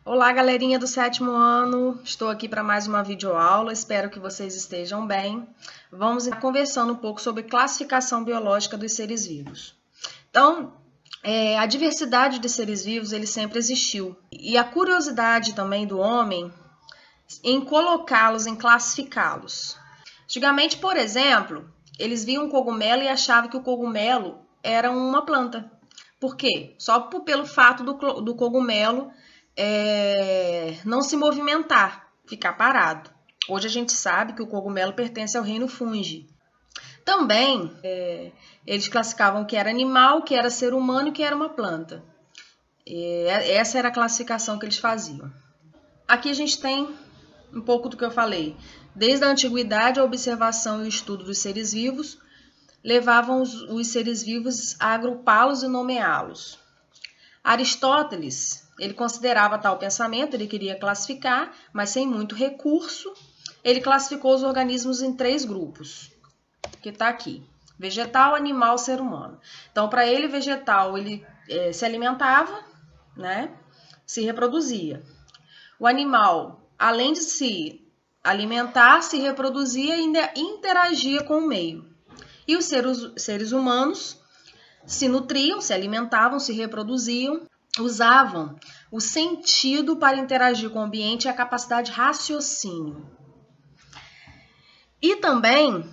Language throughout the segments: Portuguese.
Olá, galerinha do 7º ano, estou aqui para mais uma videoaula, espero que vocês estejam bem. Vamos conversando um pouco sobre classificação biológica dos seres vivos. Então, a diversidade de seres vivos, ele sempre existiu. E a curiosidade também do homem em colocá-los, em classificá-los. Antigamente, por exemplo, eles viam um cogumelo e achavam que o cogumelo era uma planta. Por quê? Só pelo fato do cogumelo não se movimentar, ficar parado. Hoje a gente sabe que o cogumelo pertence ao reino fungi. Também eles classificavam o que era animal, o que era ser humano e o que era uma planta. Essa era a classificação que eles faziam. Aqui a gente tem um pouco do que eu falei. Desde a antiguidade, a observação e o estudo dos seres vivos levavam os seres vivos a agrupá-los e nomeá-los. Aristóteles, ele considerava tal pensamento, ele queria classificar, mas sem muito recurso, ele classificou os organismos em 3 grupos, que está aqui: vegetal, animal, ser humano. Então, para ele, vegetal, ele se alimentava, né, se reproduzia. O animal, além de se alimentar, se reproduzia e ainda interagia com o meio. E os seres humanos se nutriam, se alimentavam, se reproduziam, usavam o sentido para interagir com o ambiente e a capacidade de raciocínio. E também,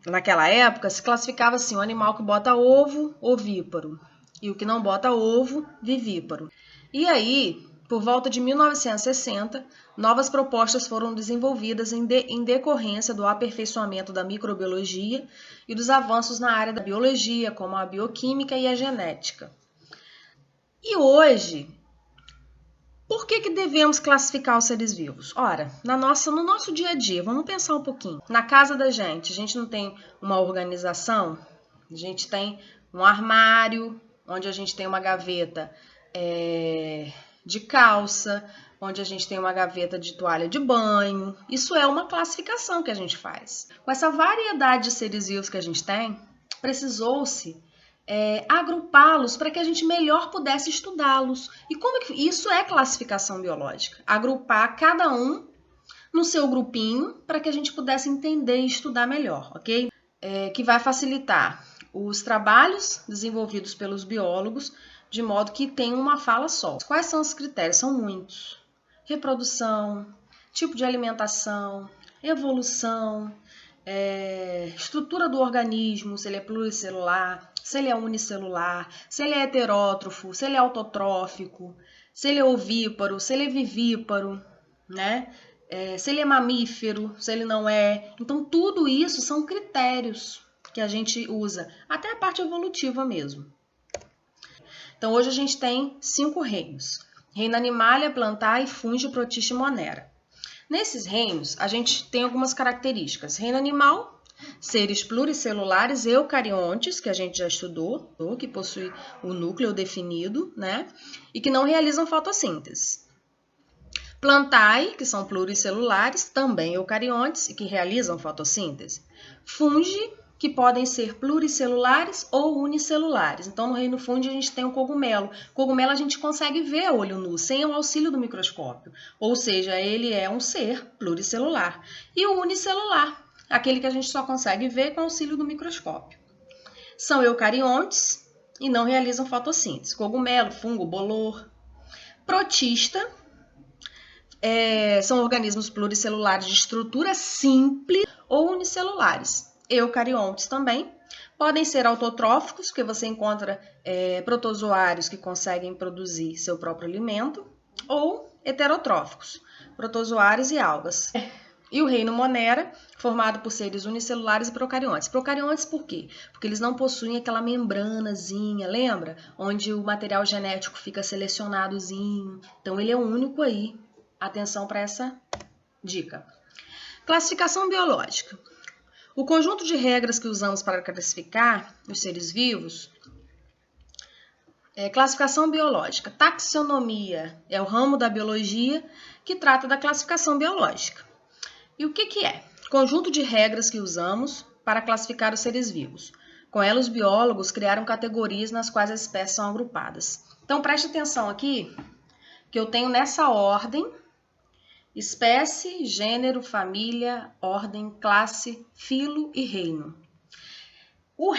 naquela época, se classificava assim: o animal que bota ovo, ovíparo, e o que não bota ovo, vivíparo. E aí, por volta de 1960, novas propostas foram desenvolvidas em decorrência do aperfeiçoamento da microbiologia e dos avanços na área da biologia, como a bioquímica e a genética. E hoje, por que devemos classificar os seres vivos? Ora, no nosso dia a dia, vamos pensar um pouquinho. Na casa da gente, a gente não tem uma organização? A gente tem um armário, onde a gente tem uma gaveta de calça, onde a gente tem uma gaveta de toalha de banho. Isso é uma classificação que a gente faz. Com essa variedade de seres vivos que a gente tem, precisou-se agrupá-los para que a gente melhor pudesse estudá-los. E como que isso é classificação biológica? Agrupar cada um no seu grupinho para que a gente pudesse entender e estudar melhor, ok? Que vai facilitar os trabalhos desenvolvidos pelos biólogos, de modo que tem uma fala só. Quais são os critérios? São muitos. Reprodução, tipo de alimentação, evolução, estrutura do organismo, se ele é pluricelular, se ele é unicelular, se ele é heterótrofo, se ele é autotrófico, se ele é ovíparo, se ele é vivíparo, né? Se ele é mamífero, se ele não é. Então, tudo isso são critérios que a gente usa, até a parte evolutiva mesmo. Então, hoje a gente tem 5 reinos: reino animalia, plantae, fungi, protista e monera. Nesses reinos, a gente tem algumas características. Reino animal, seres pluricelulares eucariontes, que a gente já estudou, que possui o núcleo definido, né? E que não realizam fotossíntese. Plantae, que são pluricelulares, também eucariontes, e que realizam fotossíntese. Fungi, que podem ser pluricelulares ou unicelulares. Então, no reino fungi, a gente tem o cogumelo. Cogumelo a gente consegue ver a olho nu, sem o auxílio do microscópio. Ou seja, ele é um ser pluricelular. E o unicelular, aquele que a gente só consegue ver com o auxílio do microscópio. São eucariontes e não realizam fotossíntese. Cogumelo, fungo, bolor. Protista, são organismos pluricelulares de estrutura simples ou unicelulares. Eucariontes também podem ser autotróficos, porque você encontra protozoários que conseguem produzir seu próprio alimento, ou heterotróficos, protozoários e algas. E o reino monera, formado por seres unicelulares e procariontes. Procariontes por quê? Porque eles não possuem aquela membranazinha, lembra? Onde o material genético fica selecionadozinho. Então, ele é o único aí. Atenção para essa dica. Classificação biológica. O conjunto de regras que usamos para classificar os seres vivos é classificação biológica. Taxonomia é o ramo da biologia que trata da classificação biológica. E o que é? Conjunto de regras que usamos para classificar os seres vivos. Com ela, os biólogos criaram categorias nas quais as espécies são agrupadas. Então, preste atenção aqui, que eu tenho nessa ordem: espécie, gênero, família, ordem, classe, filo e reino. O